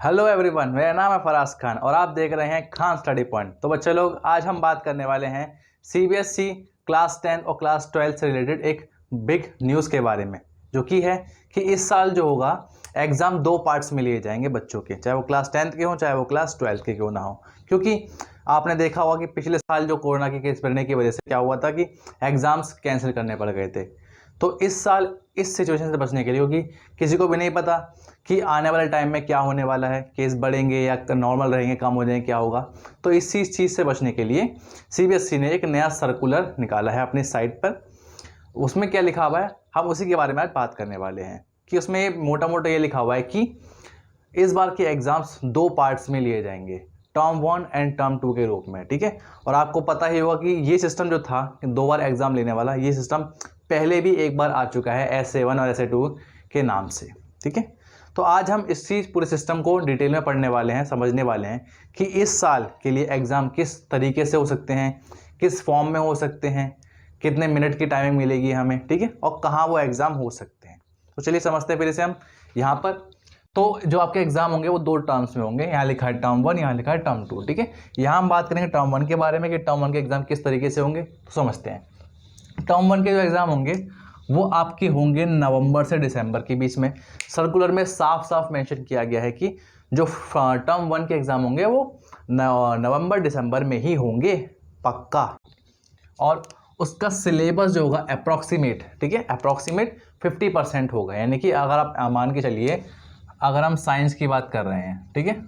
Hello everyone, मेरा नाम है फराज खान और आप देख रहे हैं खान स्टडी पॉइंट। तो बच्चे लोग, आज हम बात करने वाले हैं सीबीएसई क्लास 10 और क्लास 12 से रिलेटेड एक बिग न्यूज़ के बारे में, जो कि है कि इस साल जो होगा एग्ज़ाम 2 पार्ट्स में लिए जाएंगे बच्चों के, चाहे वो क्लास 10 के हों चाहे वो क्लास 12 के क्यों ना हो। क्योंकि आपने देखा होगा कि पिछले साल जो कोरोना के केस बढ़ने की वजह से क्या हुआ था कि एग्ज़ाम्स कैंसिल करने पड़ गए थे। तो इस साल इस सिचुएशन से बचने के लिए, क्योंकि किसी को भी नहीं पता कि आने वाले टाइम में क्या होने वाला है, केस बढ़ेंगे या नॉर्मल रहेंगे, कम हो जाएंगे, क्या होगा, तो इसी चीज़ से बचने के लिए सीबीएसई ने एक नया सर्कुलर निकाला है अपनी साइट पर। उसमें क्या लिखा हुआ है, हम उसी के बारे में आज बात करने वाले हैं। कि उसमें मोटा मोटा ये लिखा हुआ है कि इस बार के एग्ज़ाम्स 2 पार्ट्स में लिए जाएंगे, टर्म 1 एंड टर्म 2 के रूप में। ठीक है, और आपको पता ही होगा कि ये सिस्टम जो था 2 बार एग्ज़ाम लेने वाला, ये सिस्टम पहले भी एक बार आ चुका है SA1 और SA2 के नाम से। ठीक है, तो आज हम इसी पूरे सिस्टम को डिटेल में पढ़ने वाले हैं, समझने वाले हैं कि इस साल के लिए एग्ज़ाम किस तरीके से हो सकते हैं, किस फॉर्म में हो सकते हैं, कितने मिनट की टाइमिंग मिलेगी हमें, ठीक है, और कहाँ वो एग्ज़ाम हो सकते हैं। तो चलिए समझते हैं फिर इसे हम यहाँ पर। तो जो आपके एग्जाम होंगे वो 2 टर्म्स में होंगे, यहाँ लिखा है टर्म 1, यहाँ लिखा है टर्म 2। ठीक है, यहाँ हम बात करेंगे टर्म 1 के बारे में कि टर्म 1 के एग्जाम किस तरीके से होंगे। तो समझते हैं, टर्म 1 के जो एग्ज़ाम होंगे वो आपके होंगे नवंबर से दिसंबर के बीच में। सर्कुलर में साफ साफ मेंशन किया गया है कि जो टर्म 1 के एग्ज़ाम होंगे वो नवंबर दिसंबर में ही होंगे पक्का। और उसका सिलेबस जो होगा अप्रॉक्सीमेट, ठीक है, अप्रॉक्सीमेट 50% होगा। यानी कि अगर आप मान के चलिए, अगर हम साइंस की बात कर रहे हैं, ठीक है,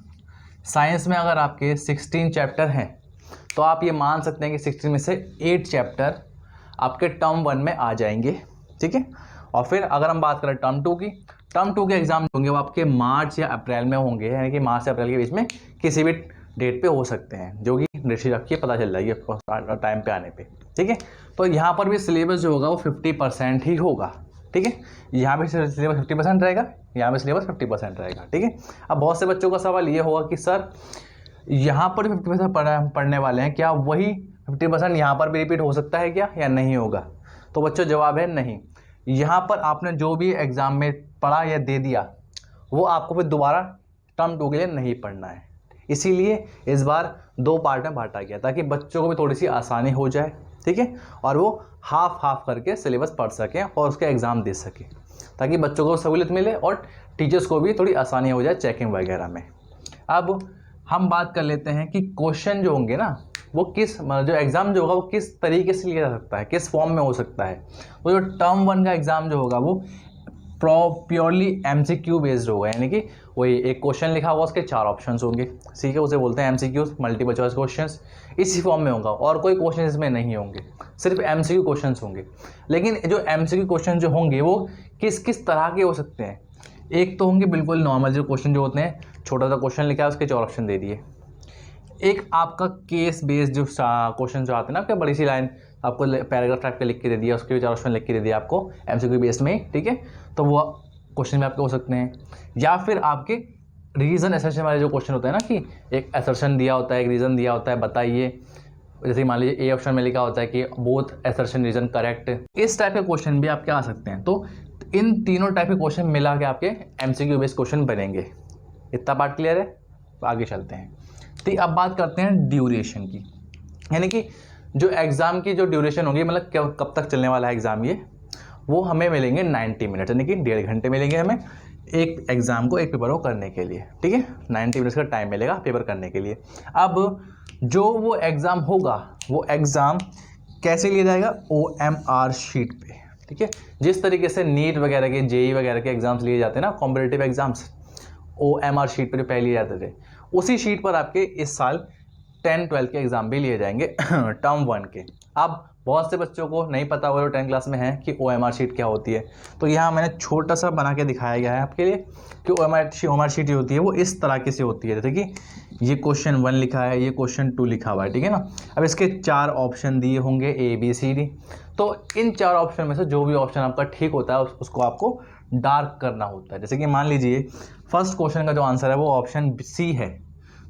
साइंस में अगर आपके 16 चैप्टर हैं तो आप ये मान सकते हैं कि 16 में से 8 चैप्टर आपके टर्म 1 में आ जाएंगे। ठीक है, और फिर अगर हम बात करें टर्म 2 की, टर्म 2 के एग्ज़ाम होंगे वो आपके मार्च या अप्रैल में होंगे, यानी कि मार्च से अप्रैल के बीच में किसी भी डेट पे हो सकते हैं, जो कि डेट रखिए, पता चल जाएगी टाइम पे आने पे। ठीक है, तो यहाँ पर भी सिलेबस जो होगा वो 50% ही होगा। ठीक है, यहाँ पे सिलेबस 50% रहेगा, यहाँ पे सिलेबस 50% रहेगा। ठीक है, अब बहुत से बच्चों का सवाल ये होगा कि सर यहाँ पर 50% पढ़ने वाले हैं, क्या वही 50% यहाँ पर भी रिपीट हो सकता है क्या, या नहीं होगा? तो बच्चों जवाब है नहीं। यहाँ पर आपने जो भी एग्ज़ाम में पढ़ा या दे दिया वो आपको फिर दोबारा टर्म 2 के लिए नहीं पढ़ना है। इसीलिए इस बार 2 पार्ट में बांटा गया ताकि बच्चों को भी थोड़ी सी आसानी हो जाए। ठीक है, और वो हाफ हाफ करके सिलेबस पढ़ सकें और उसके एग्ज़ाम दे सकें, ताकि बच्चों को सहूलियत मिले और टीचर्स को भी थोड़ी आसानी हो जाए चेकिंग वगैरह में। अब हम बात कर लेते हैं कि क्वेश्चन जो होंगे ना वो किस, जो एग्ज़ाम जो होगा वो किस तरीके से लिया जा सकता है, किस फॉर्म में हो सकता है। वो जो टर्म 1 का एग्ज़ाम जो होगा वो प्योरली MCQ बेस्ड होगा, यानी कि वही एक क्वेश्चन लिखा होगा, उसके 4 ऑप्शंस होंगे। ठीक है, उसे बोलते हैं MCQ, मल्टीपल चॉइस क्वेश्चंस। इसी फॉर्म में होगा और कोई क्वेश्चन इसमें नहीं होंगे, सिर्फ MCQ क्वेश्चंस होंगे। लेकिन जो MCQ क्वेश्चन जो होंगे वो किस किस तरह के हो सकते हैं। एक तो होंगे बिल्कुल नॉर्मल जो क्वेश्चन जो होते हैं, छोटा सा क्वेश्चन लिखा है उसके 4 ऑप्शन दे दिए। एक आपका केस बेस्ड जो क्वेश्चन जो आते हैं ना, आपके बड़ी सी लाइन आपको पैराग्राफ टाइप पे लिख के दे दिया, उसके 4 ऑप्शन लिख के दे दिया आपको MCQ बेस्ड में। ठीक है, तो वो क्वेश्चन भी आपके हो सकते हैं। या फिर आपके रीज़न असर्शन वाले जो क्वेश्चन होते हैं ना, कि एक असर्शन दिया होता है, एक रीज़न दिया होता है, बताइए। जैसे मान लीजिए A ऑप्शन में लिखा होता है कि बोथ असर्शन रीज़न करेक्ट, इस टाइप के क्वेश्चन भी आपके आ सकते हैं। तो इन तीनों टाइप के क्वेश्चन मिला के आपके MCQ बेस्ड क्वेश्चन बनेंगे। इतना पार्ट क्लियर है? तो आगे चलते हैं। तो अब बात करते हैं ड्यूरेशन की, यानी कि जो एग्ज़ाम की जो ड्यूरेशन होगी, मतलब कब तक चलने वाला है एग्ज़ाम, ये वो हमें मिलेंगे 90 मिनट, यानी कि 1.5 घंटे मिलेंगे हमें एक एग्ज़ाम को, एक पेपर को करने के लिए। ठीक है, 90 मिनट्स का टाइम मिलेगा पेपर करने के लिए। अब जो वो एग्ज़ाम होगा वो एग्ज़ाम कैसे लिया जाएगा, OMR शीट पे। ठीक है, जिस तरीके से नीट वगैरह के, JEE वगैरह के एग्ज़ाम्स लिए जाते हैं ना, कॉम्पिटिटिव एग्ज़ाम्स, OMR शीट पर जो पहले लिए जाते थे, उसी शीट पर आपके इस साल 10-12 के एग्ज़ाम भी लिए जाएंगे टर्म 1 के। अब बहुत से बच्चों को नहीं पता होगा, जो 10 क्लास में है, कि OMR शीट क्या होती है। तो यहाँ मैंने छोटा सा बना के दिखाया गया है आपके लिए कि OMR शीट जो होती है वो इस तरह से होती है। जैसे कि ये क्वेश्चन 1 लिखा है, ये क्वेश्चन 2 लिखा हुआ है, ठीक है ना। अब इसके 4 ऑप्शन दिए होंगे ABCD। तो इन 4 ऑप्शन में से जो भी ऑप्शन आपका ठीक होता है उसको आपको डार्क करना होता है। जैसे कि मान लीजिए फर्स्ट क्वेश्चन का जो आंसर है वो ऑप्शन C है,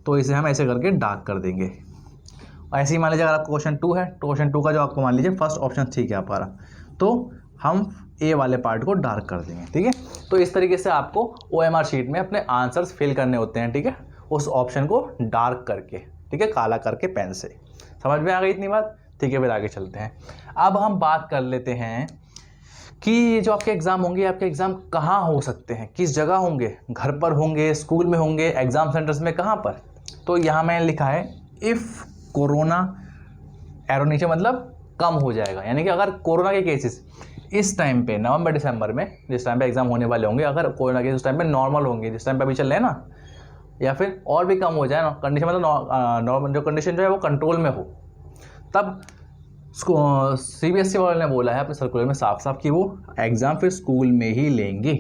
तो इसे हम ऐसे करके डार्क कर देंगे। ऐसे ही मान लीजिए अगर आपका क्वेश्चन 2 है, तो क्वेश्चन 2 का जो आपको मान लीजिए फर्स्ट ऑप्शन ठीक है आपका, तो हम ए वाले पार्ट को डार्क कर देंगे। ठीक है, तो इस तरीके से आपको OMR शीट में अपने आंसर्स फिल करने होते हैं। ठीक है, उस ऑप्शन को डार्क करके, ठीक है, काला करके पेन से। समझ में आ गई इतनी बात? ठीक है, फिर आगे चलते हैं। अब हम बात कर लेते हैं कि ये जो आपके एग्ज़ाम होंगे, आपके एग्ज़ाम कहाँ हो सकते हैं, किस जगह होंगे, घर पर होंगे, स्कूल में होंगे, एग्ज़ाम सेंटर्स में कहाँ पर। तो यहाँ मैंने लिखा है इफ़ कोरोना, एरो नीचे मतलब कम हो जाएगा, यानी कि अगर कोरोना के केसेस इस टाइम पे नवंबर दिसंबर में जिस टाइम पे एग्ज़ाम होने वाले होंगे, अगर कोरोना के उस टाइम पे नॉर्मल होंगे, जिस टाइम पे अभी चल रहे हैं ना, या फिर और भी कम हो जाए ना कंडीशन, मतलब नॉर्मल जो कंडीशन जो है वो कंट्रोल में हो, तब CBSE वाले ने बोला है अपने सर्कुलर में साफ साफ कि वो एग्ज़ाम फिर स्कूल में ही लेंगे।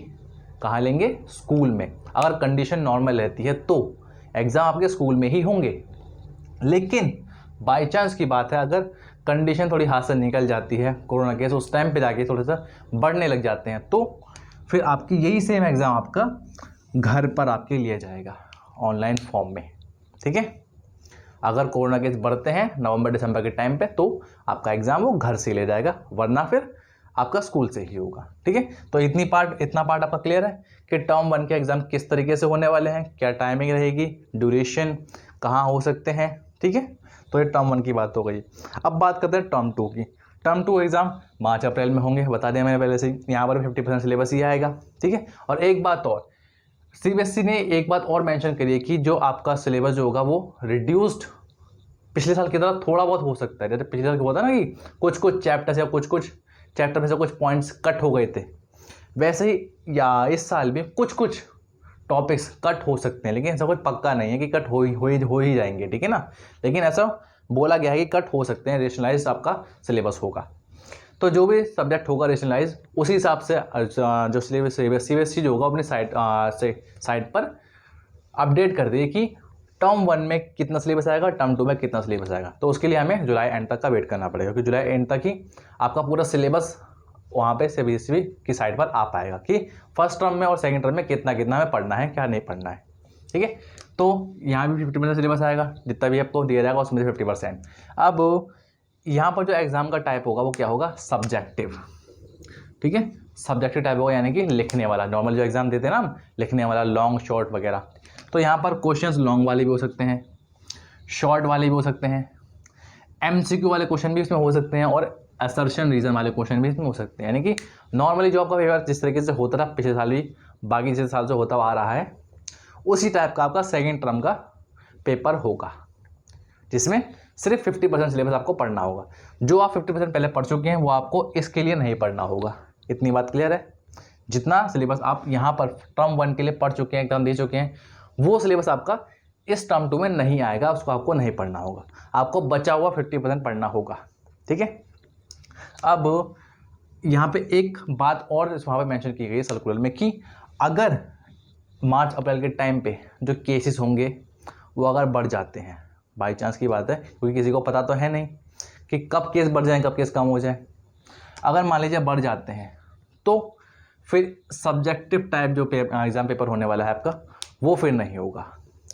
कहाँ लेंगे? स्कूल में। अगर कंडीशन नॉर्मल रहती है तो एग्ज़ाम आपके स्कूल में ही होंगे। लेकिन बाई चांस की बात है, अगर कंडीशन थोड़ी हाथ से निकल जाती है, कोरोना केस उस टाइम पे जाके थोड़ा सा बढ़ने लग जाते हैं, तो फिर आपकी यही सेम एग्ज़ाम आपका घर पर आपके लिया जाएगा ऑनलाइन फॉर्म में। ठीक है, अगर कोरोना केस बढ़ते हैं नवंबर दिसंबर के टाइम पे तो आपका एग्ज़ाम वो घर से ले जाएगा, वरना फिर आपका स्कूल से ही होगा। ठीक है, तो इतना पार्ट आपका क्लियर है कि टर्म 1 के एग्ज़ाम किस तरीके से होने वाले हैं, क्या टाइमिंग रहेगी, ड्यूरेशन, कहाँ हो सकते हैं। ठीक है, तो ये टर्म 1 की बात हो गई। अब बात करते हैं टर्म 2 की। टर्म 2 एग्ज़ाम मार्च अप्रैल में होंगे, बता दिया मैंने पहले से ही। यहाँ पर 50% सिलेबस ही आएगा। ठीक है, और एक बात और, CBSE ने एक बात और मेंशन करी है कि जो आपका सिलेबस जो होगा वो रिड्यूस्ड पिछले साल की तरह थोड़ा बहुत हो सकता है। जैसे पिछले साल हुआ था ना कि कुछ चैप्टर्स या कुछ चैप्टर में से कुछ पॉइंट्स कट हो गए थे, वैसे ही या इस साल भी कुछ टॉपिक्स कट हो सकते हैं, लेकिन ऐसा कुछ पक्का नहीं है कि कट हो ही जाएंगे। ठीक है ना, लेकिन ऐसा बोला गया है कि कट हो सकते हैं, रेशनलाइज आपका सिलेबस होगा। तो जो भी सब्जेक्ट होगा रेशनलाइज, उसी हिसाब से जो सिलेबस CBSE जो होगा अपनी साइट पर अपडेट कर दिए कि टर्म 1 में कितना सिलेबस आएगा, टर्म 2 में कितना सिलेबस आएगा। तो उसके लिए हमें जुलाई एंड तक का वेट करना पड़ेगा, क्योंकि जुलाई एंड तक ही आपका पूरा सिलेबस वहाँ पे CBSE की साइट पर आ पाएगा कि फर्स्ट टर्म में और सेकंड टर्म में कितना हमें पढ़ना है, क्या नहीं पढ़ना है। ठीक है, तो यहाँ भी 50% सिलेबस आएगा, जितना भी आपको दिया जाएगा उसमें से 50%। अब यहाँ पर जो एग्ज़ाम का टाइप होगा वो क्या होगा? सब्जेक्टिव। ठीक है, सब्जेक्टिव टाइप होगा, यानी कि लिखने वाला। नॉर्मल जो एग्ज़ाम देते हैं ना हम, लिखने वाला, लॉन्ग शॉर्ट वगैरह। तो यहाँ पर क्वेश्चंस लॉन्ग वाले भी हो सकते हैं, शॉर्ट वाले भी हो सकते हैं, MCQ वाले क्वेश्चन भी इसमें हो सकते हैं, और असर्शन रीजन वाले क्वेश्चन भी इसमें हो सकते हैं। यानी कि नॉर्मली जो आपका पेपर जिस तरीके से होता था पिछले साल भी, बाकी पिछले साल से होता आ रहा है, उसी टाइप का आपका सेकेंड टर्म का पेपर होगा, जिसमें सिर्फ 50% सिलेबस आपको पढ़ना होगा। जो आप 50% पहले पढ़ चुके हैं वो आपको इसके लिए नहीं पढ़ना होगा। इतनी बात क्लियर है? जितना सिलेबस आप यहाँ पर टर्म 1 के लिए पढ़ चुके हैं, एग्जाम दे चुके हैं, वो सिलेबस आपका इस टर्म 2 में नहीं आएगा, उसको आपको नहीं पढ़ना होगा, आपको बचा हुआ 50% पढ़ना होगा। ठीक है, अब यहाँ पे एक बात और वहाँ पे मेंशन की गई है सर्कुलर में कि अगर मार्च अप्रैल के टाइम पे जो केसेस होंगे वो अगर बढ़ जाते हैं, बाई चांस की बात है, क्योंकि किसी को पता तो है नहीं कि कब केस बढ़ जाए कब केस कम हो जाए। अगर मान लीजिए बढ़ जाते हैं तो फिर सब्जेक्टिव टाइप जो एग्ज़ाम पेपर होने वाला है आपका वो फिर नहीं होगा।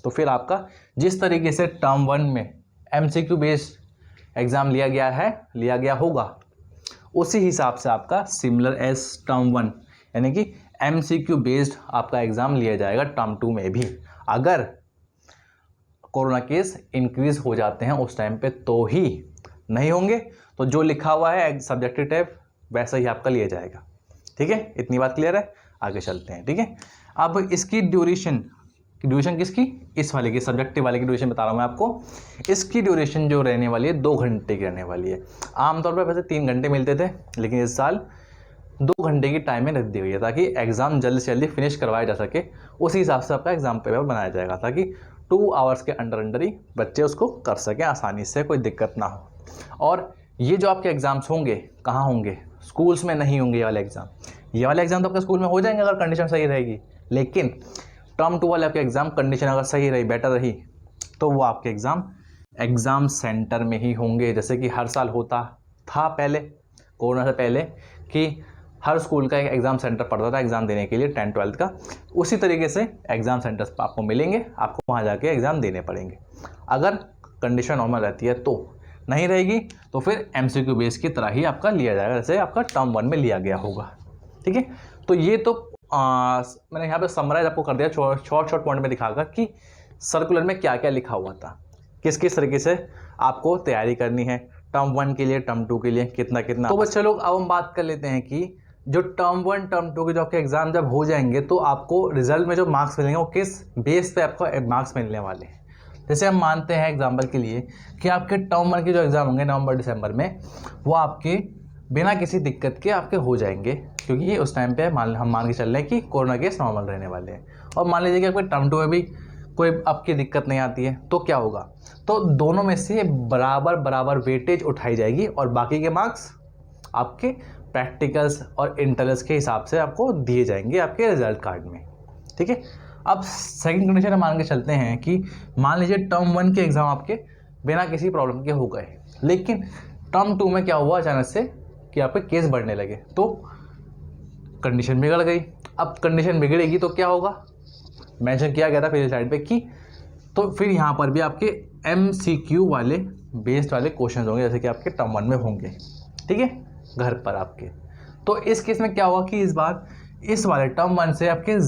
तो फिर आपका जिस तरीके से टर्म 1 में MCQ बेस्ड एग्ज़ाम लिया गया होगा, उसी हिसाब से आपका सिमिलर एज टर्म 1 यानी कि MCQ बेस्ड आपका एग्ज़ाम लिया जाएगा टर्म 2 में भी। अगर कोरोना केस इंक्रीज हो जाते हैं उस टाइम पे तो ही, नहीं होंगे तो जो लिखा हुआ है सब्जेक्टिव टाइप वैसा ही आपका लिया जाएगा। ठीक है, इतनी बात क्लियर है? आगे चलते हैं। ठीक है, अब इसकी ड्यूरेशन किसकी? इस वाले की, सब्जेक्टिव वाले की ड्यूरेशन बता रहा हूँ मैं आपको। इसकी ड्यूरेशन जो रहने वाली है 2 घंटे की रहने वाली है। आमतौर पर वैसे 3 घंटे मिलते थे, लेकिन इस साल 2 घंटे की टाइमिंग रख दी गई है ताकि एग्ज़ाम जल्दी से जल्दी फिनिश करवाया जा सके। उसी हिसाब से आपका एग्ज़ाम पेपर बनाया जाएगा ताकि 2 आवर्स के अंडर ही बच्चे उसको कर सकें आसानी से, कोई दिक्कत ना हो। और ये जो आपके एग्ज़ाम्स होंगे कहाँ होंगे? स्कूल्स में नहीं होंगे। ये वाले एग्ज़ाम तो आपके स्कूल में हो जाएंगे अगर कंडीशन सही रहेगी, लेकिन टर्म 2 वाले आपके एग्ज़ाम कंडीशन अगर सही रही, बेटर रही, तो वो आपके एग्ज़ाम सेंटर में ही होंगे। जैसे कि हर साल होता था पहले, कोरोना से पहले, कि हर स्कूल का एक एग्ज़ाम सेंटर पड़ता था एग्ज़ाम देने के लिए 10th-12th का। उसी तरीके से एग्ज़ाम सेंटर्स आपको मिलेंगे, आपको वहाँ जाके एग्ज़ाम देने पड़ेंगे। अगर कंडीशन नॉर्मल रहती है तो नहीं रहेगी तो फिर MCQ बेस की तरह ही आपका लिया जाएगा, जैसे आपका टर्म 1 में लिया गया होगा। ठीक है, तो ये तो मैंने यहाँ पे समराइज आपको कर दिया शॉर्ट पॉइंट में दिखाकर कि सर्कुलर में क्या क्या लिखा हुआ था, किस किस तरीके से आपको तैयारी करनी है टर्म 1 के लिए, टर्म 2 के लिए कितना कितना। तो बच्चे लोग अब हम बात कर लेते हैं कि जो टर्म 1 टर्म 2 के जो आपके एग्जाम जब हो जाएंगे तो आपको रिजल्ट में जो मार्क्स मिलेंगे वो किस बेस पे आपको मार्क्स मिलने वाले हैं। जैसे हम मानते हैं एग्जाम्पल के लिए कि आपके टर्म 1 के जो एग्जाम होंगे नवंबर दिसंबर में, वो आपके बिना किसी दिक्कत के आपके हो जाएंगे, क्योंकि ये उस टाइम पे हम मान के चल रहे हैं कि कोरोना केस नॉर्मल रहने वाले हैं। और मान लीजिए कि आपके टर्म 2 में भी कोई आपकी दिक्कत नहीं आती है तो क्या होगा, तो दोनों में से बराबर वेटेज उठाई जाएगी और बाकी के मार्क्स आपके प्रैक्टिकल्स और इंटरनल्स के हिसाब से आपको दिए जाएंगे आपके रिजल्ट कार्ड में। ठीक है, अब सेकंड कंडीशन में मान के चलते हैं कि मान लीजिए टर्म 1 के एग्जाम आपके बिना किसी प्रॉब्लम के हो गए, लेकिन टर्म 2 में क्या हुआ अचानक से कि आपके केस बढ़ने लगे, तो कंडीशन बिगड़ गई। अब कंडीशन बिगड़ेगी तो क्या होगा, मेंशन किया गया था पहले स्लाइड पे कि तो फिर यहाँ पर भी आपके MCQ वाले बेस्ड वाले क्वेश्चन होंगे, जैसे कि आपके टर्म 1 में होंगे। ठीक है, घर पर आपके। तो इस केस में क्या होगा कि इस बार इस वाले टर्म 1 से आपके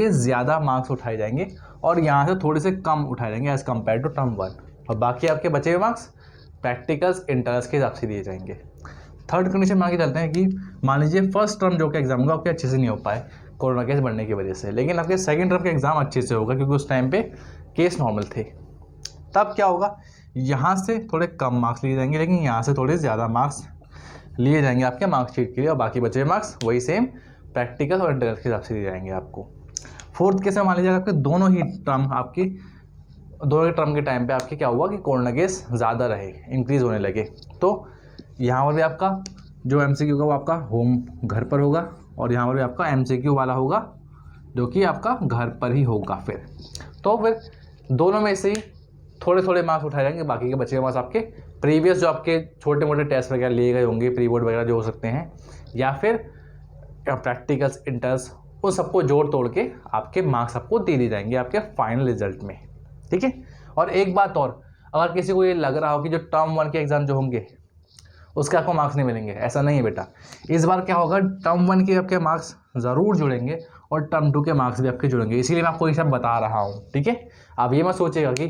ज़्यादा मार्क्स उठाए जाएंगे और यहाँ से थोड़े से कम उठाए जाएंगे एज़ कम्पेयर टू टर्म 1, और बाकी आपके बचे हुए मार्क्स प्रैक्टिकल्स इंटरनल्स के हिसाब से दिए जाएंगे। थर्ड कंडीशन मान के चलते हैं कि मान लीजिए फर्स्ट टर्म जो कि एग्जाम होगा आपके अच्छे से नहीं हो पाए कोरोना केस बढ़ने की वजह से, लेकिन आपके सेकंड टर्म के एग्जाम अच्छे से होगा क्योंकि उस टाइम पे केस नॉर्मल थे। तब क्या होगा, यहाँ से थोड़े कम मार्क्स लिए जाएंगे लेकिन यहाँ से थोड़े ज़्यादा मार्क्स लिए जाएंगे आपके मार्कशीट के लिए, और बाकी बचे हुए मार्क्स वही सेम प्रैक्टिकल और इंटरनल के हिसाब से दिए जाएंगे आपको। फोर्थ केस में मान लीजिए आपके दोनों के टर्म के टाइम पे आपके क्या हुआ कि कोरोना केस ज़्यादा रहे, इंक्रीज़ होने लगे, तो यहाँ पर भी आपका जो MCQ का वो आपका होम घर पर होगा और यहाँ पर भी आपका MCQ वाला होगा जो कि आपका घर पर ही होगा। फिर दोनों में से ही थोड़े थोड़े मार्क्स उठाए जाएंगे, बाकी के बचे हुए मार्क्स आपके प्रीवियस जो आपके छोटे मोटे टेस्ट वगैरह लिए गए होंगे, प्री बोर्ड वगैरह जो हो सकते हैं, या फिर प्रैक्टिकल्स इंटर्स, उन सबको जोड़ तोड़ के आपके मार्क्स आपको दे दिए जाएंगे आपके फाइनल रिजल्ट में। ठीक है, और एक बात और, अगर किसी को ये लग रहा हो कि जो टर्म 1 के एग्जाम जो होंगे उसके आपको मार्क्स नहीं मिलेंगे, ऐसा नहीं है बेटा। इस बार क्या होगा, टर्म 1 के आपके मार्क्स ज़रूर जुड़ेंगे और टर्म 2 के मार्क्स भी आपके जुड़ेंगे, इसीलिए मैं आपको ये सब बता रहा हूँ। ठीक है, आप ये मत सोचिएगा कि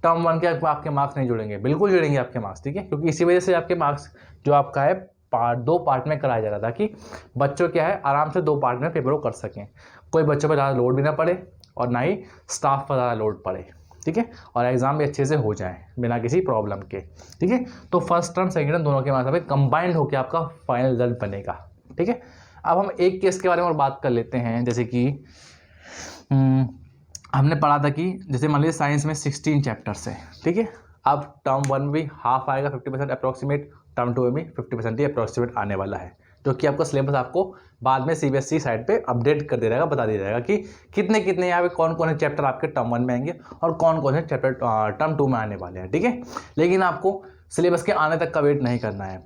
टर्म 1 के आपके मार्क्स नहीं जुड़ेंगे, बिल्कुल जुड़ेंगे आपके मार्क्स। ठीक है, क्योंकि इसी वजह से आपके मार्क्स जो आपका है दो पार्ट में कराया जा रहा था कि बच्चों क्या है आराम से 2 पार्ट में पेपर को कर सकें, कोई बच्चों पर ज़्यादा लोड भी ना पड़े और ना ही स्टाफ पर ज़्यादा लोड पड़े। ठीक है, और एग्जाम भी अच्छे से हो जाए बिना किसी प्रॉब्लम के। ठीक है, तो फर्स्ट टर्म सेकंड टर्म दोनों के मार्क्स पे कंबाइंड होकर आपका फाइनल रिजल्ट बनेगा। ठीक है, अब हम एक केस के बारे में और बात कर लेते हैं, जैसे कि हमने पढ़ा था कि जैसे मान लीजिए साइंस में 16 चैप्टर्स है। ठीक है, अब टर्म 1 में भी हाफ आएगा 50% अप्रॉक्सीमेट, टर्म 2 में भी 50% ही अप्रॉक्सीमेट आने वाला है, जो कि आपका सिलेबस आपको बाद में CBSE साइट पे अपडेट कर दिया जाएगा, बता दिया जाएगा कि कितने कितने यहाँ पे कौन कौन से चैप्टर आपके टर्म 1 में आएंगे और कौन कौन से चैप्टर टर्म 2 में आने वाले हैं। ठीक है, लेकिन आपको सिलेबस के आने तक का वेट नहीं करना है।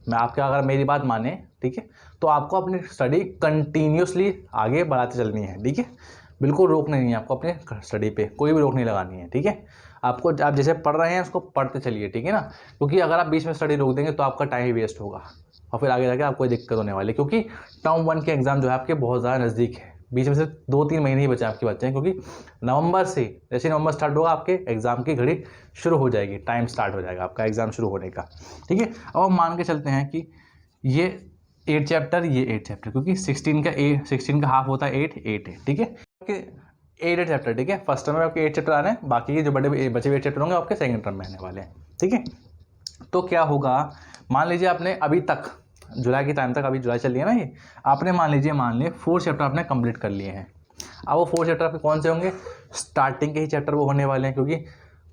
मैं आपके अगर मेरी बात माने, ठीक है, तो आपको अपनी स्टडी कंटिन्यूसली आगे बढ़ाते चलनी है। ठीक है, बिल्कुल रोकना नहीं है आपको अपने स्टडी पे, कोई भी रोक नहीं लगानी है। ठीक है, आपको आप जैसे पढ़ रहे हैं उसको पढ़ते चलिए। ठीक है ना, क्योंकि अगर आप बीच में स्टडी रोक देंगे तो आपका टाइम ही वेस्ट होगा और फिर आगे जाके आपको कोई दिक्कत होने वाली है, क्योंकि टर्म 1 के एग्जाम जो है आपके बहुत ज़्यादा नज़दीक है, बीच में से 2-3 महीने ही बचे आपके बच्चे हैं, क्योंकि नवंबर से जैसे नवंबर स्टार्ट होगा आपके एग्जाम की घड़ी शुरू हो जाएगी, टाइम स्टार्ट हो जाएगा आपका एग्जाम शुरू होने का। ठीक है, अब हम मान के चलते हैं कि ये 8 चैप्टर, ये 8 चैप्टर, क्योंकि 16 का हाफ होता है 8 है। ठीक है, 8 चैप्टर। ठीक है, फर्स्ट टर्म में आपके 8 चैप्टर आने हैं, बाकी के जो बचे हुए चैप्टर होंगे आपके सेकंड टर्म में आने वाले हैं। ठीक है, तो क्या होगा, मान लीजिए आपने अभी तक जुलाई के टाइम तक, अभी जुलाई चल रही है ना, ये आपने मान लिए 4 चैप्टर आपने कंप्लीट कर लिए हैं। अब वो 4 चैप्टर आपके कौन से होंगे, स्टार्टिंग के ही चैप्टर वो होने वाले हैं, क्योंकि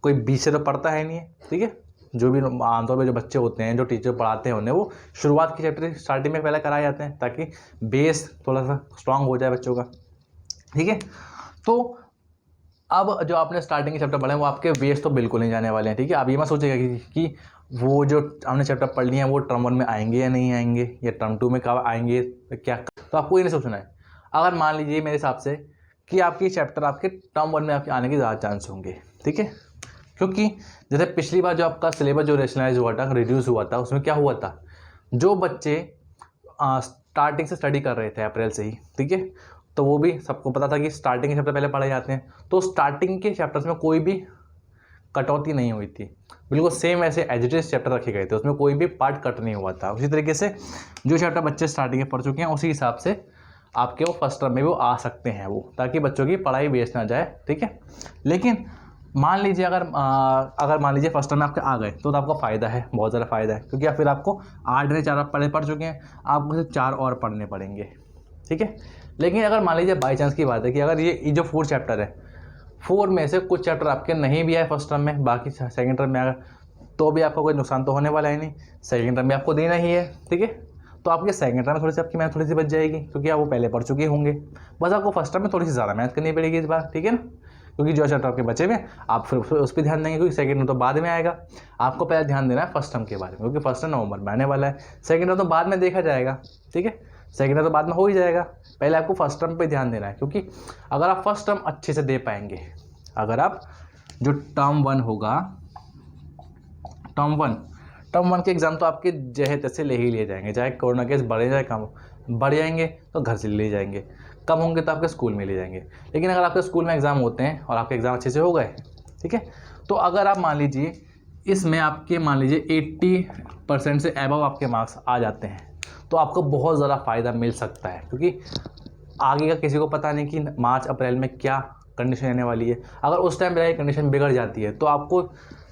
कोई बीच से तो पढ़ता है नहीं है। ठीक है, जो भी आमतौर पर जो बच्चे होते हैं, जो टीचर पढ़ाते हैं उन्हें वो शुरुआत के चैप्टर स्टार्टिंग में पहले कराए जाते हैं ताकि बेस थोड़ा सा स्ट्रांग हो जाए बच्चों का। ठीक है, तो अब जो आपने स्टार्टिंग के चैप्टर पढ़े हैं वो आपके बेस तो बिल्कुल नहीं जाने वाले हैं। ठीक है, आप ये मत सोचिएगा कि वो जो हमने चैप्टर पढ़ लिए हैं वो टर्म 1 में आएंगे या नहीं आएंगे, या टर्म 2 में कब आएंगे, क्या, तो आपको ये नहीं सोचना है। अगर मान लीजिए मेरे हिसाब से कि आपके चैप्टर आपके टर्म 1 में आपके आने के ज़्यादा चांस होंगे। ठीक है, क्योंकि जैसे पिछली बार जो आपका सिलेबस जो रेशनलाइज हुआ था, रिड्यूस हुआ था, उसमें क्या हुआ था, जो बच्चे स्टार्टिंग से स्टडी कर रहे थे अप्रैल से ही, ठीक है, तो वो भी सबको पता था कि स्टार्टिंग के चैप्टर पहले पढ़ाए जाते हैं, तो स्टार्टिंग के चैप्टर्स में कोई भी कटौती नहीं हुई थी, बिल्कुल सेम ऐसे एज इट इज चैप्टर रखे गए थे, उसमें कोई भी पार्ट कट नहीं हुआ था। उसी तरीके से जो चैप्टर बच्चे स्टार्टिंग में पढ़ चुके हैं उसी हिसाब से आपके वो फर्स्ट टर्म में भी वो आ सकते हैं वो, ताकि बच्चों की पढ़ाई वेस्ट ना जाए, ठीक है। लेकिन मान लीजिए अगर मान लीजिए फर्स्ट टर्म में आपके आ गए तो आपका फ़ायदा है, बहुत ज़्यादा फ़ायदा है, क्योंकि फिर आपको 8 में 4 आप पढ़ चुके हैं, आपको सिर्फ 4 और पढ़ने पड़ेंगे, ठीक है। लेकिन अगर मान लीजिए बाई चांस की बात है कि अगर ये जो 4 चैप्टर है, 4 में से कुछ चैप्टर आपके नहीं भी आए फर्स्ट टर्म में, बाकी सेकेंड टर्म में अगर, तो भी आपका कोई नुकसान तो होने वाला है नहीं, सेकेंड टर्म में आपको देना ही है, ठीक है। तो आपके सेकेंड टर्म में थोड़ी सी आपकी मेहनत थोड़ी सी बच जाएगी, क्योंकि आप वो पहले पढ़ चुके होंगे, बस आपको फर्स्ट टर्म में थोड़ी सी ज़्यादा मेहनत करनी पड़ेगी इस बार, ठीक है ना, क्योंकि जो चैप्टर आपके बचे में आप फिर उस पर ध्यान देंगे, क्योंकि सेकंड टर्म तो बाद में आएगा, आपको पहले ध्यान देना है फर्स्ट टर्म के बारे में, क्योंकि फर्स्ट टर्म नवंबर में आने वाला है, सेकंड टर्म तो बाद में देखा जाएगा, ठीक है, सेकंड टर्म तो बाद में हो ही जाएगा, पहले आपको फर्स्ट टर्म पे ध्यान देना है, क्योंकि अगर आप फर्स्ट टर्म अच्छे से दे पाएंगे, अगर आप जो टर्म 1 होगा, टर्म वन के एग्जाम तो आपके जहे तैसे ले ही लिए जाएंगे, चाहे कोरोना केस बढ़े जाए कम बढ़ जाएंगे तो घर से ले जाएंगे, कम होंगे तो आपके स्कूल में ले जाएंगे। लेकिन अगर आपके स्कूल में एग्ज़ाम होते हैं और आपके एग्ज़ाम अच्छे से हो गए, ठीक है, तो अगर आप मान लीजिए इसमें आपके मान लीजिए 80% से अबव आपके मार्क्स आ जाते हैं, तो आपको बहुत ज़्यादा फ़ायदा मिल सकता है, क्योंकि आगे का किसी को पता नहीं कि मार्च अप्रैल में क्या कंडीशन रहने वाली है। अगर उस टाइम पर कंडीशन बिगड़ जाती है तो आपको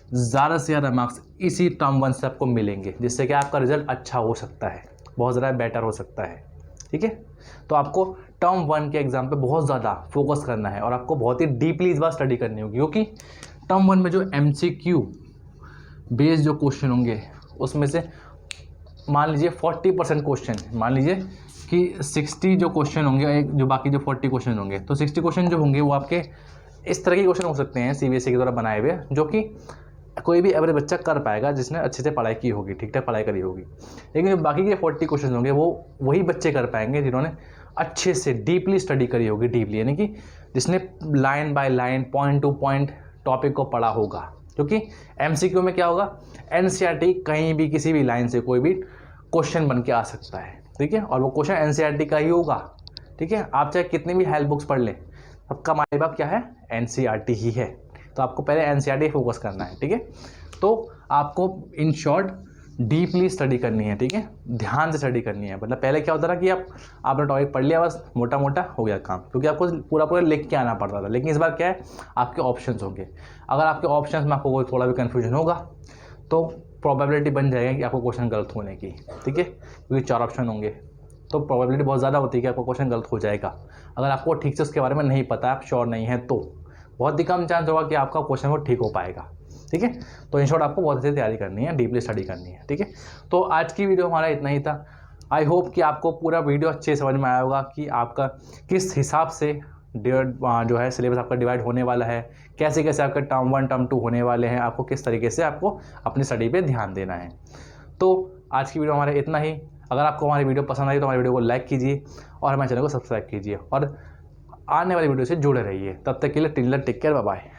ज़्यादा से ज़्यादा मार्क्स इसी टर्म 1 से आपको मिलेंगे, जिससे कि आपका रिजल्ट अच्छा हो सकता है, बहुत ज़्यादा बेटर हो सकता है, ठीक है। तो आपको टर्म 1 के एग्ज़ाम पे बहुत ज़्यादा फोकस करना है और आपको बहुत ही डीपली इस बार स्टडी करनी होगी, क्योंकि टर्म 1 में जो MCQ बेस्ड जो क्वेश्चन होंगे उसमें से मान लीजिए 40% क्वेश्चन, मान लीजिए कि 60 जो क्वेश्चन होंगे, जो बाकी जो 40 क्वेश्चन होंगे, तो 60 क्वेश्चन जो होंगे वो आपके इस तरह के क्वेश्चन हो सकते हैं CBSE के द्वारा बनाए हुए, जो कि कोई भी एवरेज बच्चा कर पाएगा जिसने अच्छे से पढ़ाई की होगी, ठीक ठाक पढ़ाई करी होगी। लेकिन जो बाकी के 40 क्वेश्चन होंगे वो वही बच्चे कर पाएंगे जिन्होंने अच्छे से डीपली स्टडी करी होगी, डीपली यानी कि जिसने line by line point two point topic को पढ़ा होगा, क्योंकि MCQ में क्या होगा, NCERT कहीं भी किसी भी लाइन से कोई भी क्वेश्चन बन के आ सकता है, ठीक है, और वो क्वेश्चन NCERT का ही होगा, ठीक है। आप चाहे कितनी भी हेल्प बुक्स पढ़ लें, सबका माई बाप क्या है, NCERT ही है, तो आपको पहले NCERT फोकस करना है, ठीक है। तो आपको इन शॉर्ट डीपली स्टडी करनी है, ठीक है, ध्यान से स्टडी करनी है। मतलब पहले क्या होता था कि आपने टॉपिक पढ़ लिया, बस मोटा मोटा हो गया काम, क्योंकि आपको पूरा पूरा लिख के आना पड़ता था। लेकिन इस बार क्या है, आपके ऑप्शंस होंगे, अगर आपके ऑप्शंस में आपको थोड़ा भी कन्फ्यूजन होगा तो प्रोबेबिलिटी बन जाएगी कि आपको क्वेश्चन गलत होने की, ठीक है, क्योंकि 4 ऑप्शन होंगे तो प्रोबेबिलिटी बहुत ज़्यादा होती है कि आपको क्वेश्चन गलत हो जाएगा। अगर आपको ठीक से उसके बारे में नहीं पता, आप श्योर नहीं है, तो बहुत ही कम चांस होगा कि आपका क्वेश्चन वो ठीक हो पाएगा, ठीक है। तो इन शॉर्ट आपको बहुत अच्छी तैयारी करनी है, डीपली स्टडी करनी है, ठीक है। तो आज की वीडियो हमारा इतना ही था। आई होप कि आपको पूरा वीडियो अच्छे से समझ में आया होगा कि आपका किस हिसाब से जो है सिलेबस आपका डिवाइड होने वाला है, कैसे कैसे आपका टर्म 1 टर्म 2 होने वाले हैं, आपको किस तरीके से आपको अपनी स्टडी पे ध्यान देना है। तो आज की वीडियो हमारा इतना ही। अगर आपको हमारी वीडियो पसंद आई तो हमारी वीडियो को लाइक कीजिए और हमारे चैनल को सब्सक्राइब कीजिए और आने वाली वीडियो से जुड़े रहिए। तब तक के लिए टेक केयर, बाय बाय।